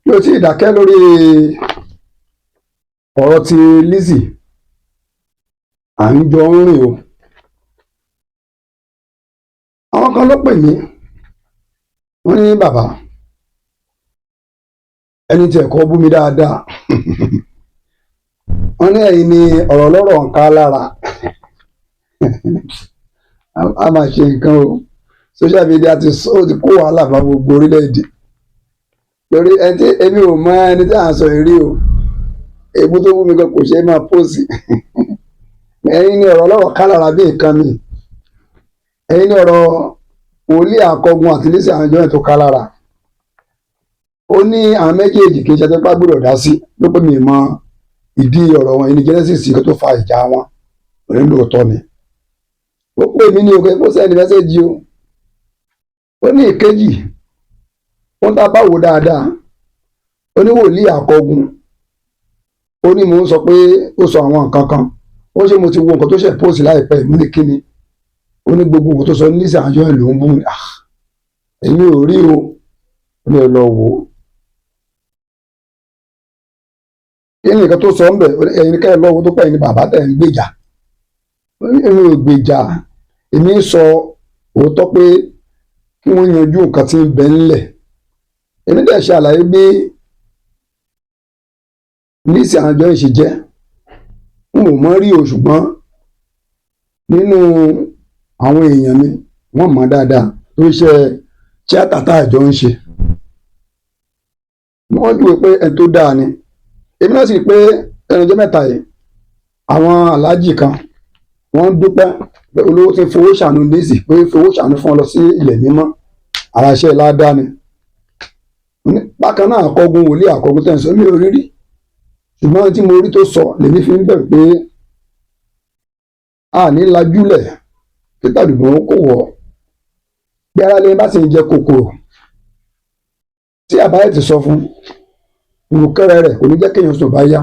yóò tí ì dákẹ́ lórí ọ̀rọ̀ ti Lizzy Anjorin o. Àwọn kan ló pè mí, wọ́n ní bàbá ẹni tí ẹ̀kọ́ bú mi dáadáa wọ́n ní ẹ̀yin ni ọ̀rọ̀ lọ́rọ̀ ń ká lára a máa ṣe nǹkan o. Social media ti kó wàhálà bá gbogbo orílẹ̀-èdè lórí èmi ò mọ ẹni tí à ń sọ èrí o. Èébú tó bú mi gan kò ṣeé máa pósì ẹ̀yin ni ọ̀rọ̀ lọ́rọ̀ ká lára bí nǹkan mi. Ẹ̀yin ni ọ̀rọ̀ wòlíì àkọgun àti Lizzy Anjorin tó ká lára. Ó ní àwọn méjèèjì kì í ṣe tó bá gbọ́dọ̀ dá sí ló pé mi mọ ìdí ọ̀rọ̀ wọn ní Genesis kó tó fa ìjà wọn òní lóòótọ́ ni. Ó pè mí ní òkè kó sẹ́ni mẹ́sẹ̀jì o. Ó ní ìkejì wọ́n tá bá wò dáadáa. Ó ní wòlíì àkọgun. Ó ní mò ń sọ pé ó sọ àwọn nǹkan kan. Ó ṣe mo ti wo nǹkan tó ṣe post láìpẹ́ mú ní kíni. Ó ní gbogbo nǹkan tó sọ ní Lizzy Anjorin ló ń bú mi. Èmi ò rí o. Ó ní ẹ lọ wò ó. Kí ni nǹkan tó sọ ń bẹ̀? Ẹ̀yin ká ẹ lọ́wọ́ tó pẹ́ ní bàbá tẹ̀ ń gbèjà. Èmi ò gbèjà. Èmi ń sọ òótọ́ pé kí wọ́n yanjú nǹkan tí ń bẹ ńlẹ̀. Èmi dẹ̀ ṣe àlàyé bí Lizzy Anjorin ṣe jẹ́. N ò mọ̀ rí o ṣùgbọ́n nínú àwọn èèyàn mi wọ́n mọ̀ dáadáa tó ṣe tíátà tá àjọ ń ṣe. Wọ́n júwe pé ẹni tó dáa ni. Èmi náà sì rí pé ẹnu ọjọ́ mẹ́ta yìí àwọn aláàjì kan wọ́n dúpẹ́ pé olówó ti fowó ṣàánú Lizzy pé fowó ṣàánú fún ọ lọ sí ilẹ̀ mímọ́ ara iṣẹ́ ládàá ni. Bákan náà àkọgun wòlíì àkọgun tẹ̀ ń sọ mi ò rí rí ṣùgbọ́n tí mo rí tó sọ lèmi fi ń bẹ̀rù pé a ní lajúlẹ̀ kí tàdùgbọ́n kò wọ̀ bí ara lè bá sì ń jẹ kòkòrò tí àbáyé ti sọ fún olùkẹ́rẹ́ rẹ̀ kò ní jẹ́ kéèyàn sùn bá yá.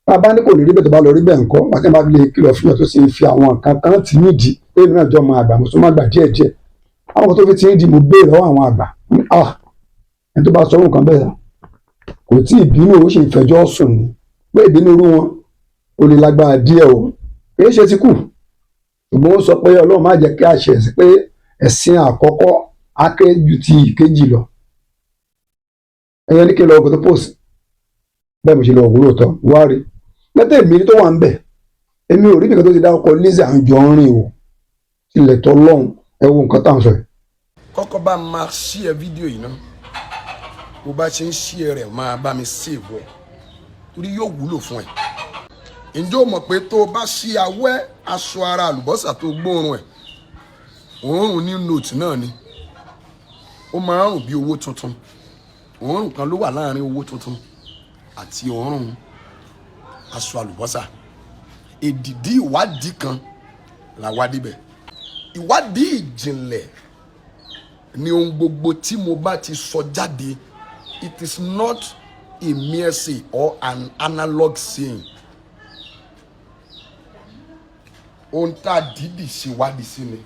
Bàbá ní kò ní rí bẹ́ẹ̀ tó bá lọ rí bẹ́ẹ̀ ńkọ́ bàtẹ́ bá lè kìlọ̀ fún yàn tó sì fi àwọn nǹkan kan tì nídìí pé èmi náà jọ mọ àgbà mo tún má gbà díẹ̀díẹ̀. Àwọn tó fi tì nídìí mo béèrè lọ́wọ́ àwọn àgbà. Ẹni tó bá sọ nǹkan bẹ́ẹ̀ kò tí ì bínú ó sì ń fẹjọ́ sùn ni pé ìbínú irú wọn ó lè lágbára díẹ̀ o. Kìí ṣe ti kù ṣùgbọ́n ó sọ pé Ọlọ́run má jẹ́ kí a ṣe ẹ̀sìn pé ẹ̀sìn àkọ́kọ́ á kéré ju ti ìkejì lọ. Ẹyẹ ní kí n lọ ọkọ̀ tó pòsì bẹ́ẹ̀ mo ṣe lọ òwúrò tán wá rí lẹ́tẹ̀ èmi tó wà ń bẹ̀ èmi ò rí nǹkan tó ti dá ọkọ̀ Lizzy Anjorin o tilẹ̀ tọ́ lọ́hùn ẹ wo nǹkan tá à ń sọ yìí. Kọ́kọ́ bá máa ṣí ẹ fídíò yìí náà bó bá ṣe ń ṣí ẹ rẹ̀ máa bá mi save ẹ torí yóò wúlò fún ẹ. Ǹjẹ́ o mọ̀ pé tó o bá ṣí awẹ́ aṣọ ara àlùbọ́sà tó gbóòórùn ẹ̀ òórùn ní note náà ni ó máa ń rùn bí owó tuntun. Òórùn kan ló wà láàrin owó tuntun àti òórùn aṣọ àlùbọ́sà. Èdìdí ìwádìí kan là wá débẹ̀. Ìwádìí ìjìnlẹ̀ ni ohun gbogbo tí mo bá ti sọ jáde. It is not a mere say or an analog saying. Ohun tá a dìídì ṣe wádìí sí ni.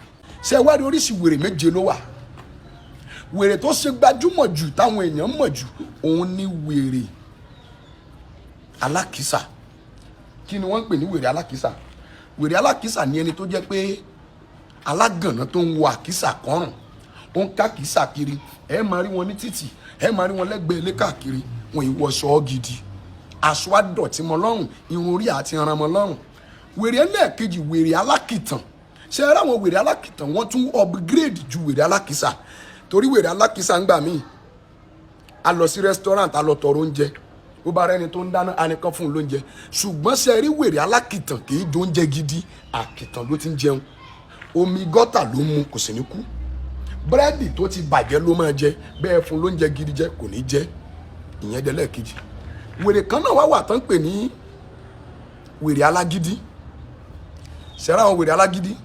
Ṣé wádìí oríṣi wèrè méje ló wà? Wèrè tó ṣe gbajúmọ̀ jù táwọn èèyàn mọ̀ jù òun ni wèrè alákìísà. Kí ni wọ́n ń pè ní wèrè alákìísà? Wèrè alákìísà ni ẹni tó jẹ́ pé alágànná tó ń wọ àkìísà kọ́rùn ó ń ká àkìísà kiri. Ẹ máa rí wọn ní títì, ẹ máa rí wọn lẹ́gbẹ̀ẹ́ ilé káàkiri. Wọn ìwọṣọ gidi, aṣọ àdọ̀tí mọ́ lọ́rùn, irun orí àti ẹran mọ́ lọ́rùn. Wèrè ẹlẹ́ẹ̀kejì wèrè alákìtàn. Ṣé ẹ ráwọn wèrè alákìtàn wọ́n tún upgrade ju wèrè alákìísà torí wèrè alákìísà ń gbà míì a lọ sí restaurant a lọ tọrọ oúnjẹ bó bá rẹni tó ń dáná a nìkan fún un lóúnjẹ ṣùgbọ́n ṣe rí wèrè alákìtàn kì í jẹ oúnjẹ gidi àkìtàn ló ti ń jẹun omi gọ́tà ló mu kò sì ní kú búrẹ́dì tó ti bàjẹ́ ló máa jẹ bẹ́ẹ̀ fún lóúnjẹ gidi jẹ kò ní jẹ ìyẹn dẹ lẹ́ẹ̀kejì wèrè kan náà wá tán pè ní wèrè alágídí ṣẹ́ra àwọn wèrè alágídí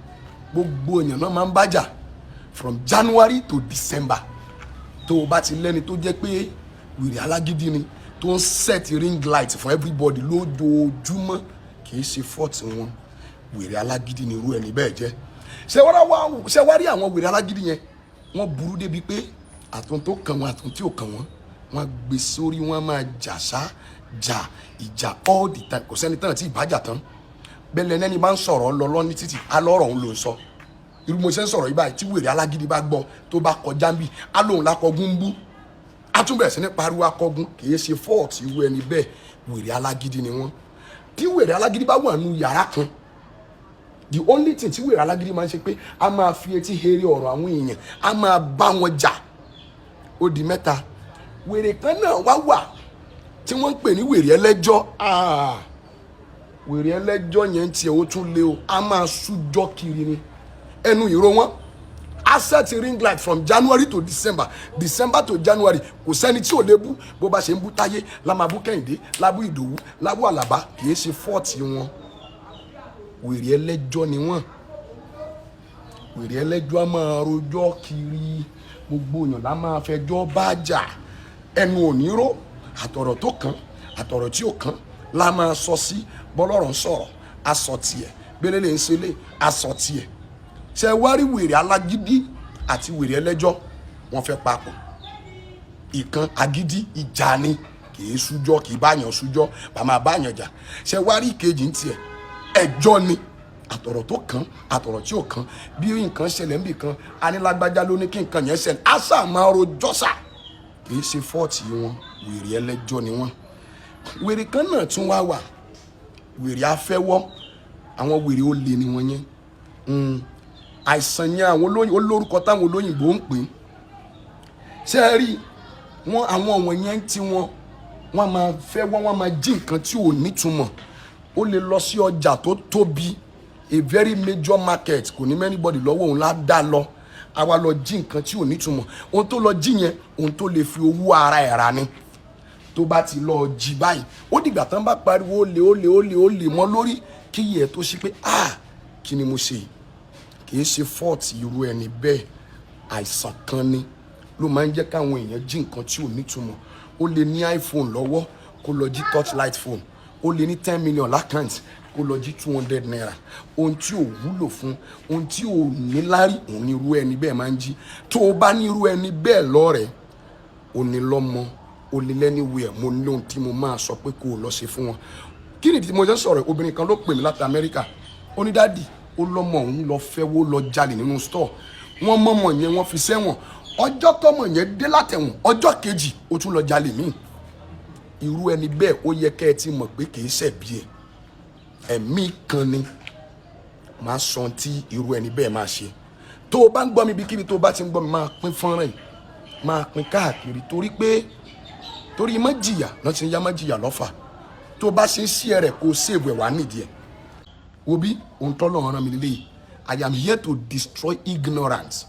gbogbo èèyàn náà máa ń bájà from January to December tó o bá ti lẹ́ni tó jẹ́ pé wèrè alágídí ni tó ń set ring light for everybody lójoojúmọ́ kì í ṣe fault wọn wèrè alágídí ni irú ẹni bẹ́ẹ̀ jẹ́ ṣé wá rí àwọn wèrè alágídí yẹn wọ́n burú débi pé àtún tó kàn wọ́n àtún tí ò kàn wọ́n wọ́n gbé sórí, wọ́n máa jà sá jà ìjà all the time. Kò sẹ́ni tán tí ìbájà tán bẹ́ẹ̀ lẹ́ni bá ń sọ̀rọ̀ lọ́lọ́ ní títì alọ́rọ̀ òun ló ń sọ. Irú mo ṣe ń sọ̀rọ̀ yìí báyìí tí wèrè alágídí bá gbọ́ tó bá kọjá ń bì á lóun lákọ̀ọ́gún ń bú á tún bẹ̀rẹ̀ sí ní pariwo akọ̀ọ́gún. Kì í ṣe fọ́ọ̀tì irú ẹni bẹ́ẹ̀, wèrè alágídí ni wọ́n. Tí wèrè alágídí bá wà nínú yàrá kan, the only thing tí wèrè alágídí máa ń ṣe pé a máa fi etí here ọ̀rọ̀ àwọn èèyàn, a máa bá wọn jà. Ó di mẹ́ta. Wèrè kan náà wá wà tí wọ́n ń pè ní wèrè ẹlẹ́jọ́. Wèrè ẹlẹ́jọ́ yẹn tiẹ̀ ó tún lé o, a máa sújọ́ kiri ni ẹnu ìró wọn. Asset ring light from January to December, December to January, kò sẹ́ni tí ò lè bú. Bó bá ṣe ń bú Táyé la máa bú Kẹ́hìndé, lábú Ìdòwú, lábú Àlàbá. Kì í ṣe fọ́ọ̀tì wọn. Wèrè ẹlẹ́jọ́ ni wọ́n. Wèrè ẹlẹ́jọ́ a máa rojọ́ kiri, gbogbo èèyàn la máa fẹjọ́ bá jà. Ẹnu òníró, àtọ̀rọ̀ tó kàn àtọ̀rọ̀ tí ò kàn la máa sọ sí. Bọ́lọ́rọ̀ ń sọ̀rọ̀ aṣọ tiẹ̀, bẹ́lẹ́lẹ̀ ń ṣẹlẹ̀ aṣọ tiẹ̀. Ṣé wá rí wèrè alágídí àti wèrè ẹlẹ́jọ́ wọ́n fẹ́ papọ̀. Ìkan agídí ìjà ni, kì í sújọ́, kì í báyàn sújọ́, bàmá báyàn jà. Ṣé wá rí ìkejì ń tiẹ̀ ẹjọ́ ni, àtọ̀rọ̀ tó kàn àtọ̀rọ̀ tí ò kàn. Bí nǹkan ṣẹlẹ̀ níbì kan anílágbájá ló ní kí nǹkan yẹn ṣẹlẹ̀, á sà máa rojọ́ sà. Kì í ṣe fọ́ọ̀tì wọn, wèrè ẹlẹ́jọ́ ni wọ́n. Wèrè kan náà tún wá wà, wèrè afẹ́wọ́. Àwọn wèrè olè ni wọ́n yẹn. Àìsàn yẹn àwọn olórúkọ táwọn olóyìnbó ń pè. Ṣé ẹ rí wọn àwọn ọ̀wọ̀n yẹn tí wọ́n máa fẹ́ wọ́n máa jí nǹkan tí ò nítumọ̀. Ó lè lọ sí ọjà tó tóbi, a very major market, kò ní anybody lọ́wọ́ òun lá dá lọ. A wá lọ jí nǹkan tí ò nítumọ̀. Ohun tó lọ jí yẹn, ohun tó lè fi owó ara ẹ̀ rà ni. Tó bá ti lọ jí báyìí, ó dìgbà tán bá pariwo olè mọ́ lórí kí yẹ tó ṣe pé kí ni mo ṣe yìí. Kì í ṣe fọ́ọ̀tì irú ẹni bẹ́ẹ̀, àìsàn kan ni ló máa ń jẹ́ káwọn èèyàn jí nǹkan tí ò nítumọ̀. Ó lè ní iPhone lọ́wọ́ kó lọ jí torchlight phone, ó lè ní 10 million lákàntì kó lọ jí 200 naira. Ohun tí ò wúlò fún, ohun tí ò ní lárí, òun ni irú ẹni bẹ́ẹ̀ máa ń jí. Tó o bá ní irú ẹni bẹ́ẹ̀ lọ́rẹ̀ẹ́, o ní lọ́mọ, o ní lẹ́niwẹ̀ẹ́, mo ní ohun tí mo máa sọ pé kó o lọ ṣe fún wọn. Kí ni tí mo ṣe ń sọ̀rọ̀? Obìnrin kan ló pè mí láti Amẹ́ríkà. Ó ní dádì, ó lọ́mọ òun lọ fẹ́wó lọ jalè nínú store. Wọ́n mọ̀mọ̀ yẹn wọ́n fi sẹ́wọ̀n. Ọjọ́ tọ́mọ yẹn dé látẹ̀wọ̀n, ọjọ́ kejì ó tún lọ jalè míì. Irú ẹni bẹ́ẹ̀ ó yẹ kẹ́ ẹ ti mọ̀ pé kì í ṣẹ̀bi ẹ̀. Ẹ̀mí kan ni máa sọ tí irú ẹni bẹ́ẹ̀ máa ṣe. Tó o bá ń gbọ́ mi ibikíbi tó o bá ti ń gbọ́ mi, máa pín fọ́nrán yìí, máa pín káàkiri, torí má jìyà náà ti ń yá má jìyà lọ́fà. Tó o bá ṣe ń ṣí ẹ rẹ̀ kó o save ẹ̀ wá nídìí ẹ̀. Wo bí ohun tọ́lọ́run rán mi lélẹ́yìí, I am here to destroy ignorance.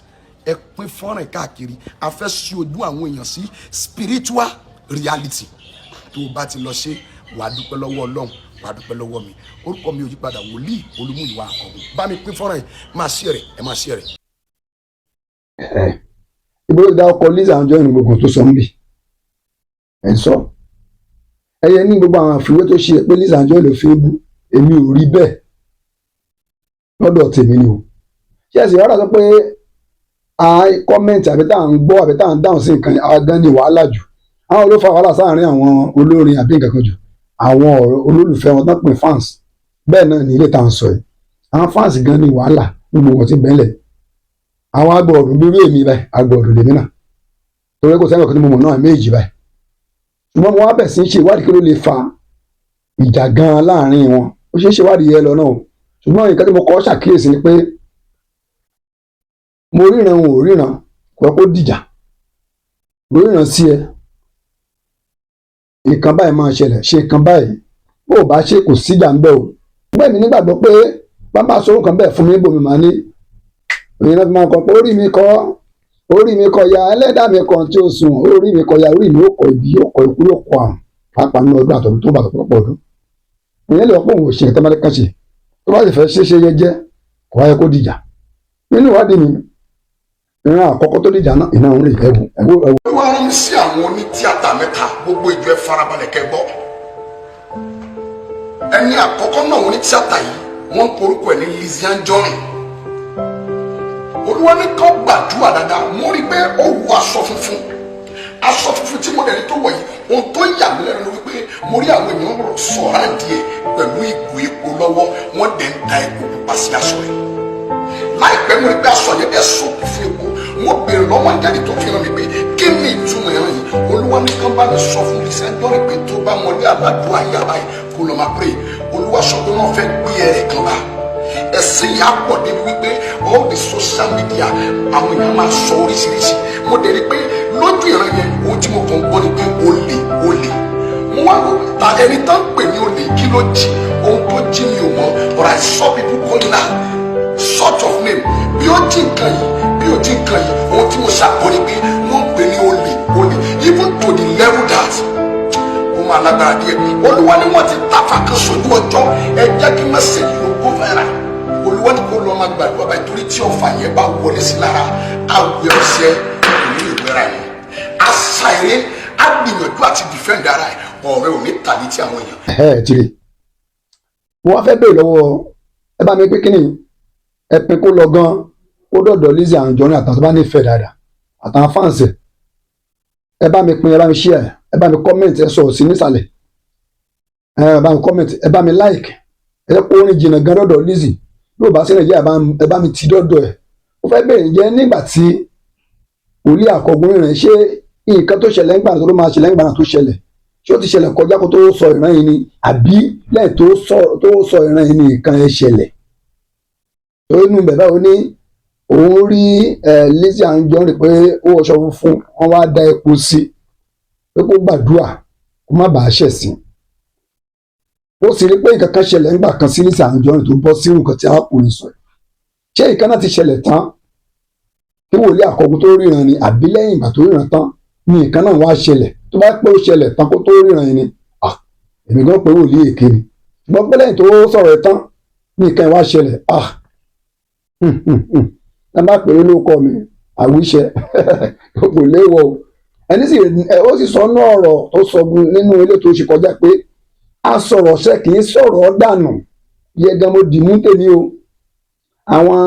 Ẹ pín fọ́nrán káàkiri, a fẹ́ ṣí ojú àwọn èèyàn sí spiritual reality. Tó o bá ti lọ ṣe, wàá dúpẹ́ lọ́wọ́ Ọlọ́run, wàá dúpẹ́ lọ́wọ́ mi. Orúkọ mi ò yí padà, Wòlíì Olúmúyìwá Àkànmú. Bá mi pín fọ́nrán yìí, máa share rẹ̀, ẹ máa share rẹ̀. Ibo ló dá ọkọ̀ Lizzy Anjorin gbogbo tó sọ ń bì ẹ̀ ń sọ. Ẹyẹ ní gbogbo àwọn àfiwé tó ṣe pé Lizzy Anjorin ló fi ń bú, èmi ò rí bẹ́ẹ̀ lọ́dọ̀ tèmi ni o. Ṣé ẹ̀sìn rárá sọ pé kọ́mẹ̀ntì àbí tá à ń gbọ́ àbí tá à ń dáhùn sí nǹkan àwọn gan ni wàhálà jù. Àwọn ló fa wàhálà sáàárín àwọn olórin àbí nǹkan kan jù. Àwọn olólùfẹ́ wọn tán pè fans. Bẹ́ẹ̀ náà ni ilé tá à ń sọ yìí. Àwọn fans gan ni wàhálà gbogbo wọn ti bẹ́ẹ̀lẹ̀. Àwọn agbọ̀ọ̀dùn bí irú èmi báyìí, agbọ̀ọ̀dùn lèmi náà. Torí kò sẹ́yìn ọ̀kan tí mo mọ̀ náà méjì báyìí. Ṣùgbọ́n mo wá bẹ̀ sí ṣe ìwádìí kí ló lè fa ìjà gan láàárín wọn. Ó ṣeé ṣe ìwádìí yẹn lọ náà. Ṣùgbọ́n nǹkan tí mo kọ́ ṣàkíyèsí ni pé mo ríran ò ríran kò yẹ kó dìjà. Mo ríran sí ẹ, nǹkan báyìí máa ṣẹlẹ̀, ṣe nǹkan báyìí, bó o bá ṣe kò síjà ń bẹ o. Bẹ́ẹ̀ mi nígbàgbọ́ pé bá máa sọ nǹkan bẹ́ẹ̀ fún mi níbo mi máa ní òyìn náà fi máa kọ pé orí mi kọ ya ẹlẹ́dàá mi kan tí ó sùn, orí mi kọ ya, orí mi ó kọ ibi, ó kọ ikú, yóò kọ àrùn pàápàá nínú ọdún àtọ̀dún tó bàtọ̀ pọ̀pọ̀ ọdún. Ìyẹn lè wọ́n pé òun ò ṣe nǹkan tẹ́lẹ̀ kan ṣe tó bá sì fẹ́ ṣe jẹ́jẹ́ kò wáyé kó dìjà. Nínú ìwádìí mi, ìran àkọ́kọ́ tó dìjà náà iná òun rè ẹ̀wù. Ó wá rán mi sí àwọn onítíátà mẹ́ta, gbogbo ìjọ ẹ farabalẹ̀ kẹ́ gbọ́. Ẹni àkọ́kọ́ náà onítíátà yìí wọ́n ń porúkọ ẹ̀ ní Lizzy Anjorin. olúwa ní kán gbàdúrà dáadáa mo rí pé ó wọ aṣọ funfun tí mo dẹ̀ ní tó wọ̀ yìí ohun tó yà mí lẹ́nu ló wípé mo rí àwọn èèyàn sọ̀rọ̀ díẹ̀ pẹ̀lú ìgò epo lọ́wọ́ wọ́n dẹ̀ ń da epo pupa sí aṣọ rẹ̀ láìpẹ́ mo rí pé aṣọ yẹn dẹ̀ sọ̀kù fún epo mo béèrè lọ́wọ́ àjáde tó fi hàn mí pé kí ni ìtumọ̀ ẹ̀rọ yìí olúwa ní kán bá mi sọ fún mi sẹ́ńtọ́ rẹ̀ pé tó bá mọlé aládùn àyà báyìí kó lọ́ọ́ máa pray olúwa sọ pé wọ́n fẹ́ gbé ẹ̀rẹ̀ kan bá ẹ̀sìn yà pọ̀ débi wípé all the social media àwọn èèyàn máa sọ oríṣiríṣi mo dẹ̀ rí pé lójú ìran yẹn ohun tí mo kàn gbọ́ ni pé olè mo wá lọ ta ẹni tán pè ní olè kí ló jí ohun tó jí mi ò mọ̀ but I saw people calling her sort of name bí ó jí nǹkan yìí ohun tí mo ṣàgbọ́ ni pé wọ́n pè ní olè even to the level that ó máa lágbára díẹ̀ olúwa ni wọ́n ti tàfà kan sójú ọjọ́ ẹ jẹ́ kí mẹ́sẹ̀gì ló kó fẹ́ra olúwa ni kò lọ́ọ́ máa gbàdúrà báyìí torí tí ọ̀fà yẹn bá wọlé sí lára àwẹ̀ ọ̀sẹ̀ ìlú ìgbéra yẹn àṣàyẹ àgbìyànjú àti dìfẹ́ǹdì ara ẹ̀ ọ̀rẹ́ ò ní tàbí tí àwọn èèyàn. Tìrì mo wá fẹ́ bèèrè lọ́wọ́ ẹ bá mi pé kíni ẹ pin kó lọ gan ó dọ̀dọ̀ Lizzy Anjorin àtàwọn tó bá nífẹ̀ẹ́ dáadáa àtàwọn fáǹsì ẹ bá mi pin ẹ bá mi share ẹ bá mi comment ẹ sọ̀rọ̀ sí nísàlẹ̀ ẹ bá mi comment ẹ bá mi like ẹ kó orin jìnnà gan dọ̀dọ̀ Lizzy bí ó bá sí Nàìjíríà ẹ bá mi ti dọ̀dọ̀ ẹ mo fẹ́ bèèrè jẹ́ nígbà tí Wòlíì Àkọ́gun rẹ̀ ṣé nǹkan tó ṣẹlẹ̀ ńgbà tó máa ṣẹlẹ̀ ńgbà tó ṣẹlẹ̀ ṣé ó ti ṣẹlẹ̀ kọjá kó tó sọ ìran yìí ni àbí lẹ́yìn tó sọ ìran yìí ni nǹkan ẹ ṣẹlẹ̀ tó inú bẹ̀bẹ̀ ó ní òun rí Lizzy Anjorin pé ó wọṣọ funfun wọn wá da epo sí pé kó gbàdúrà kó má bàa ṣẹ̀sín ó sì rí pé nǹkan kan ṣẹlẹ̀ ńgbà kan sí Lizzy Anjorin tó bọ́ sí nǹkan tí arákùnrin sọ ṣé nǹkan náà ti ṣẹlẹ̀ tán kí Wòlíì Àkọ́gun tó ríran ni àbí lẹ́yìn ìgbà tó ríran tán ni nǹkan náà wá ṣẹlẹ̀ tó bá pé ó ṣẹlẹ̀ tán kó tó ríran yìí ni èmi gan pé wòlíì èké ni ṣùgbọ́n pé lẹ́yìn tó sọ̀rọ̀ ẹ̀ tán ní nǹkan ẹ̀ wá ṣẹlẹ̀ ẹ má pè é lóko mi àwíṣẹ kò léwọ o ẹni sì ó sì sọ ní ọ̀rọ̀ tó sọ nínú ilé tó ṣe kọjá pé a sọ̀rọ̀ ṣe kì í sọ̀rọ̀ dànù yẹ gan mo dì mú tèmi o àwọn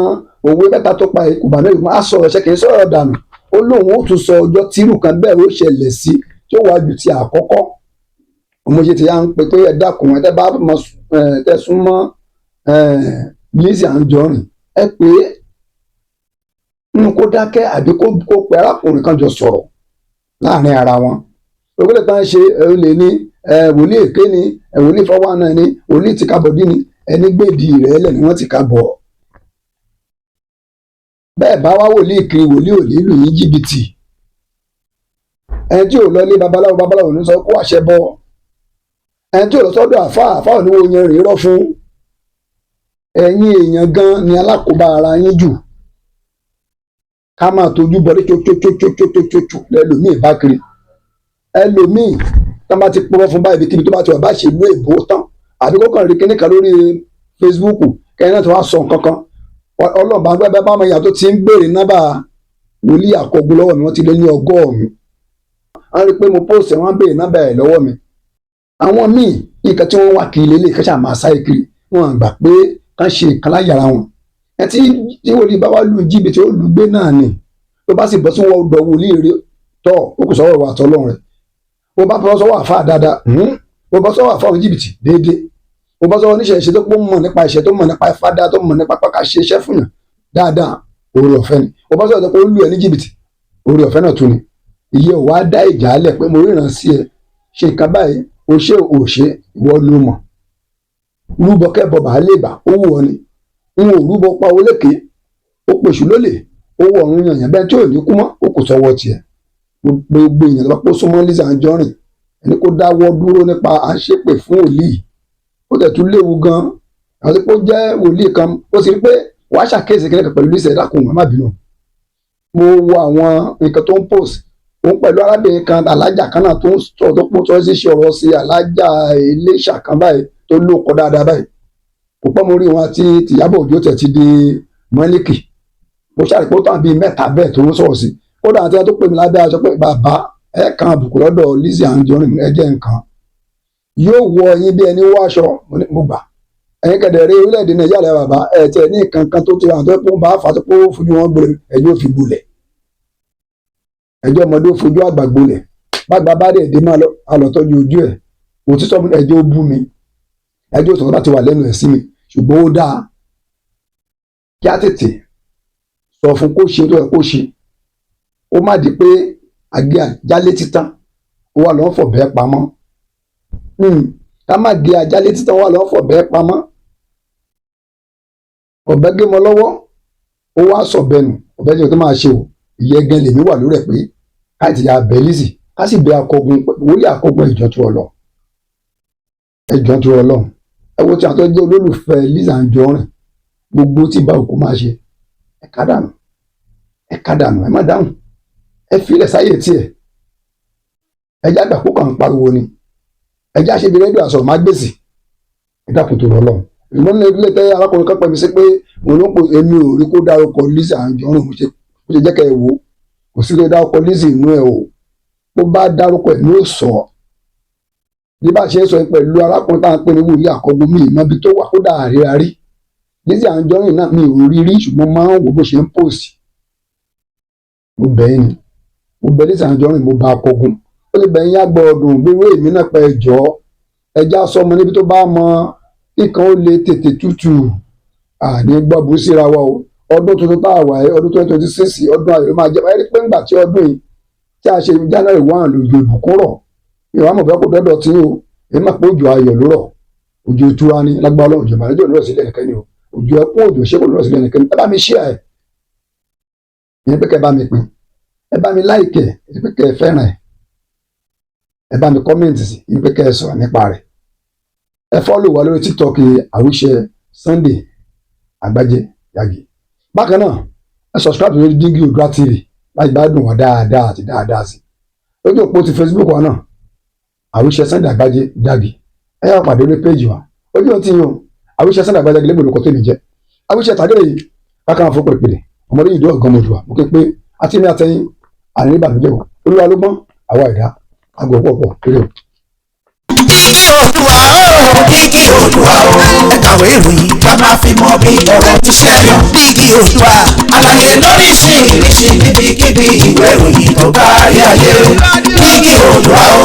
òwe mẹ́ta tó pa ìkùbà mẹ́rin a sọ̀rọ̀ ṣe kì í sọ̀rọ̀ dànù ó lóun ó tún sọ ọjọ́ tírù kan bẹ́ẹ̀ ó ṣẹlẹ̀ sí tí ó wá ju ti àkọ́kọ́ mo ṣe ti yá ń pe pé ẹ dákun ẹ bá mọ tẹ̀sùn mọ́ Lizzy Anjorin ẹ pé nínú kó dákẹ́ àbí kó pe arákùnrin kan jọ sọ̀rọ̀ láàrin ara wọn ògbólẹ̀ tán ṣe ẹ lè ní wòlíì èké ni wòlíì fọwọ́ náà ni wòlíì tìkabọ̀dí ni ẹni gbèdì rẹ̀ lẹ̀ ni wọ́n ti ka bọ̀ bẹ́ẹ̀ bá wá wòlíì kiri wòlíì ò nílùú yín jìbìtì ẹni tí ò lọ lé babaláwo ní sọ kó àṣẹ bọ ẹni tí ò lọ sọ́dọ̀ àfáà ní wo yẹn rèé rọ fún ẹ̀yin èèyàn gan ni alákòóbá ara yín jù ká máa tójú bọlé tsotsotsotsotsotso lẹlòmíì bá kiri ẹlòmíì tá bá ti pọwọ́ fún báyìí kíbi tó bá ti wà bá ṣe ìlú èbó tán àbí kó kàn rí kíní kan lórí Facebook kẹ́hìn náà tó wá sọ nǹkan kan ọlọ́ọ̀bá gbẹ́bẹ́ bá ọmọ ìyá tó ti ń béèrè nọ́mbà Wòlíì Àkọ́gun lọ́wọ́ mi wọ́n ti lé ní 100 wọ́n rí i pé mo pósẹ̀ wọ́n béèrè nọ́mbà ẹ̀ lọ́wọ́ mi àwọn míì nǹkan tí wọ́n wà kiri lélẹ̀ kẹ́sà máa sáré kiri wọ́n gbà pé kán ṣe nǹkan láyàrá wọn ẹ tí wòlíì bá wá lu jìbìtì ó lù gbé náà ni tó bá sì bọ́ sí wọn gbọ́ wòlíì rẹ tọ́ ó kù sọ́wọ́ ìwà àtọ́lọ́run rẹ̀ bó bá bọ́ sọ́wọ́ àfáà dáadáa bó bọ́ sọ́wọ́ àfáà jìbìtì déédéé bó bọ́ sọ́wọ́ oníṣẹ́ ìṣe tó mọ̀ nípa ìṣẹ́ tó mọ̀ nípa ìfádà tó mọ̀ nípa pàkà ṣe iṣẹ́ fún yàn dáadáa oore ọ̀fẹ́ ni bó bọ́ sọ́wọ́ tó lu ẹ ní jìbìtì oore ọ̀fẹ́ náà tún ni ìyẹn ò wá dá ìjà alẹ̀ pé mo ríran sí ẹ ṣe nǹkan báyìí o ṣe ò ṣe ìwọ ló mọ̀ rúbọ kẹ́bọ bàá lè gbà ó wù ọ ni n ò rúbọ pa owó lékè ó pèsè lólè ó wọ ọ̀run yànyàn bẹ́ẹ̀ tí ò ní kú mọ́ ó kò sọ́wọ́ tiẹ̀ gbogbo èèyàn lọ́pọ̀ kó súnmọ́ Lizzy Anjorin ẹni kó dáwọ́ dúró nípa à ń ṣépè fún wòlíì ó tẹ̀ tún léwu gan àti pé ó jẹ́ wòlíì kan ó sì rí pé wàá ṣàkíyèsí kí nìkan pẹ̀lú Lizzy ẹ̀dákùn má bínú mo wo àwọn nǹkan tó ń post òun pẹ̀lú arábìnrin kan alájà kan náà tó ń sọ tó pọ̀ tó ṣe ọ̀rọ̀ sí alájà Iléṣà kan báyìí tó lóko dáadáa báyìí kò pọ́ mo rí wọn àti tìyábọ̀ Òjó tẹ̀ ti di mọ́líkì mo ṣàrìpọ̀ tán bíi mẹ́ta bẹ́ẹ̀ tó ń sọ̀rọ̀ sí kódà àti ẹni tó pè mí lábẹ́ aṣọ pé bàbá ẹ kan àbùkù lọ́dọ̀ Lizzy Anjorin ẹ jẹ́ nǹkan yóò wọ ẹyin bí ẹni wọ aṣọ mo gbà ẹ̀yin kẹ̀dẹ̀ rí orílẹ̀-èdè Nàìjíríà lẹ́yìn bàbá ẹ̀ tẹ̀ ní nǹkan kan tó ti àwọn tó ń bá fà á tó kó fojú wọn gbòòrò ẹjọ́ fi gbolẹ̀ ẹjọ́ ọmọdé fojú àgbà gbolẹ̀ bàgbà bá dẹ̀ dé máa lọ àlọ́tọ́jú ojú ẹ̀ òtítọ́ ẹjọ́ ó bú mi ẹjọ́ òtítọ́ láti wà lẹ́nu ẹ̀ sí mi ṣùgbọ́n ó dáa kí á tètè sọ fún kó ṣe tó yẹ kó ṣe ó má di pé àgé àjálé títán ó wà lọ́wọ́ fọ̀bẹ́ pamọ́ ká má gé àjálé títán ó wà lọ́wọ́ fọ̀bẹ́ pamọ́ ọ̀bẹ gé mọ́ lọ́wọ́ ó wá sọ̀bẹ̀nù ọ̀bẹ tí o tó máa ṣe o ìyẹn gan lèmi wà lórí ẹ̀ pé káàtì ya bẹ̀ lísì ká sì bẹ akọgun wòlíì akọgun ìjọ tó Ọlọ́run ẹjọ́ tó Ọlọ́run ẹ wo tí àwọn tó jẹ́ olólùfẹ́ Lizzy Anjorin gbogbo tí bá òkú máa ṣe ẹ ká dànù ẹ má dáhùn ẹ filẹ̀ sáyè tiẹ̀ ẹ já gbà kó kàn ń pariwo ni ẹ já ṣe bí rédíò àsọ̀rọ̀ má gbèsè ẹ dákun tó Ọlọ́run ìmọ̀ nílẹ̀ ilé tẹ́ arákùnrin kan pẹ̀ mí sí pé òun ló ń pò èmi ò rí kó dárúkọ Lizzy Anjorin mo ṣe jẹ́ kẹ́ ẹ wò kò sí kó dárúkọ Lizzy inú ẹ̀ o bó bá dárúkọ ẹ̀ ní ó sọ bí bá ṣe ń sọ pẹ̀lú arákùnrin táwọn pè ní wòlíì àkọ́gbọ́n mi ìmọ̀ ibi tó wà kó dà àríra rí Lizzy Anjorin náà mi ò rí rí ṣùgbọ́n máa ń wò bó ṣe ń pòsì mo bẹ̀ ẹ́ ni mo bẹ̀ Lizzy Anjorin mo bá akọgun ó lè bẹ̀ yín àgbọ̀ ọdún bí wọ́n èmi náà pẹ́ jọ ẹja sọmọ níbi tó bá mọ kíkan ó lè tètè tútù àní gbọ́bù síra wa o ọdún tuntun tá a wà ẹ́ ọdún 2026 ọdún ayọ̀ máa jẹ́ ẹ rí pé ńgbà tí ọdún yìí tí a ṣe January 1 lòjò ìbùkún rọ̀ ìwà mọ̀ bẹ́ẹ̀ kó dọ́dọ̀ tí o èyí mà pé òjò ayọ̀ ló rọ̀ òjò ìtura ni lágbára Ọlọ́run òjò ìbànújẹ́ òní rọ̀ sílẹ̀ nìkan ni o òjò ẹkún òjò ṣẹ́kù òní rọ̀ sílẹ̀ nìkan ni ẹ bá mi ṣí ẹ̀ ìyẹn pé kẹ́ ẹ bá mi pín ẹ bá mi láìkẹ̀ ẹ pé kẹ́ ẹ fẹ́ràn ẹ bá mi kọ́mẹ̀ntì sí ìyẹn pé kẹ́ ẹ sọ̀rọ̀ nípa rẹ̀ ẹ fọ́lò wa lórí TikTok Àwíṣẹ Sunday Àgbájé Yagi bákan náà ẹ subscribe lórí Díngí Oòduà TV láti bá dùn wá dáadáa àti dáadáa sí lójú òpó ti Facebook wa náà Àwíṣẹ Sunday Àgbájé Yagi ẹ yà pàdé lórí péjì wa ojú ò tí yín o Àwíṣẹ Sunday Àgbájé Yagi lébò lóko tèmi jẹ Àwíṣẹ tàgẹ́rẹ́ yìí bákan náà fún pèpèlè ọmọdé yìí dún ọ̀gán mọ̀jùwà mo ké pé àti ní àtẹ̀yìn àní ìbànújẹ́ o Olúwa ló gbọ́n àwa ẹ̀dá àgọ́ pọ̀pọ̀ kéré o. Díngí Oòduà o ẹ kàwé ìròyìn ká máa fi mọ bí ọ̀rọ̀ ti ṣẹlẹ̀. Díngí Oòduà àlàyé lóríṣiríṣi níbikíbi ìwé ìròyìn tó bá rí ayé. Díngí Oòduà o